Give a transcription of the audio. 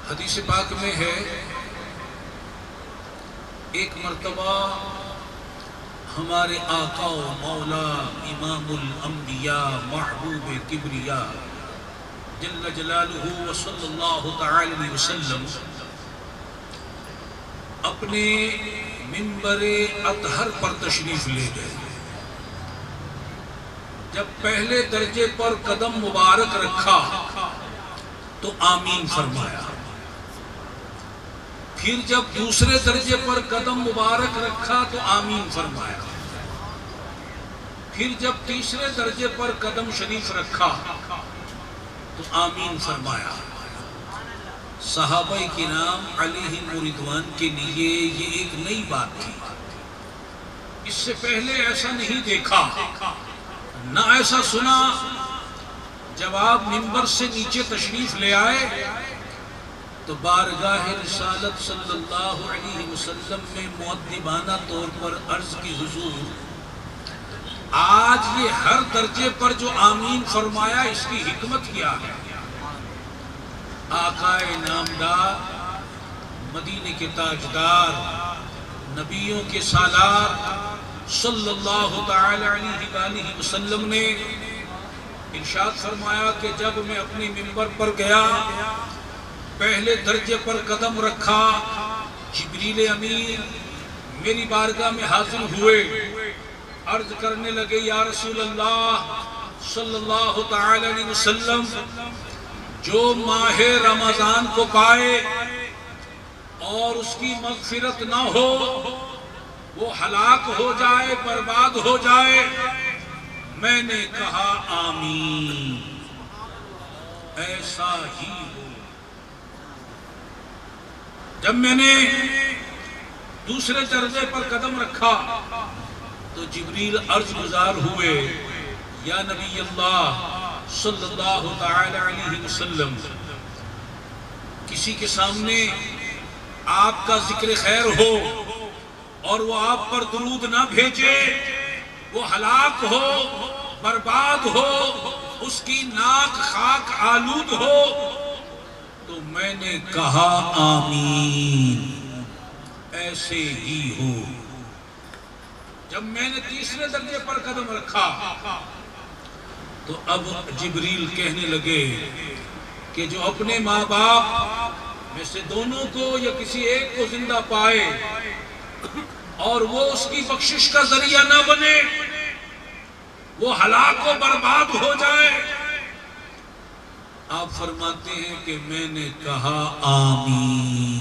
حدیث پاک میں ہے ایک مرتبہ ہمارے آقا و مولا امام الانبیاء محبوب کبریا جل جلالہ و صلی اللہ تعالی علیہ وسلم اپنے منبر اطہر پر تشریف لے گئے۔ جب پہلے درجے پر قدم مبارک رکھا تو آمین فرمایا، پھر جب دوسرے درجے پر قدم مبارک رکھا تو آمین فرمایا، پھر جب تیسرے درجے پر قدم شریف رکھا تو آمین فرمایا۔ صحابہ کرام علیہم رضوان کے لیے یہ ایک نئی بات تھی، اس سے پہلے ایسا نہیں دیکھا نہ ایسا سنا۔ جب آپ منبر سے نیچے تشریف لے آئے تو بارگاہ رسالت صلی اللہ علیہ وسلم میں مؤدبانہ طور پر عرض کی، حضور آج یہ ہر درجے پر جو آمین فرمایا اس کی حکمت کیا ہے؟ آقا نامدار، مدینے کے تاجدار، نبیوں کے سالار صلی اللہ تعالی علیہ وآلہ وسلم نے ارشاد فرمایا کہ جب میں اپنی منبر پر گیا، پہلے درجے پر قدم رکھا، جبریل امین میری بارگاہ میں حاضر ہوئے، عرض کرنے لگے یا رسول اللہ صلی اللہ تعالی علیہ وسلم، جو ماہ رمضان کو پائے اور اس کی مغفرت نہ ہو وہ ہلاک ہو جائے، برباد ہو جائے۔ میں نے کہا آمین، ایسا ہی ہو۔ جب میں نے دوسرے درجے پر قدم رکھا تو جبریل عرض گزار ہوئے، یا نبی اللہ صلی اللہ تعالی علیہ وسلم، کسی کے سامنے آپ کا ذکر خیر ہو اور وہ آپ پر درود نہ بھیجے، وہ ہلاک ہو، برباد ہو، اس کی ناک خاک آلود ہو، تو میں نے کہا آمین، ایسے ہی ہو۔ جب میں نے تیسرے درجے پر قدم رکھا تو اب جبریل کہنے لگے کہ جو اپنے ماں باپ میں سے دونوں کو یا کسی ایک کو زندہ پائے اور وہ اس کی بخشش کا ذریعہ نہ بنے، وہ ہلاک و برباد ہو جائے۔ آپ فرماتے ہیں کہ میں نے کہا آمین۔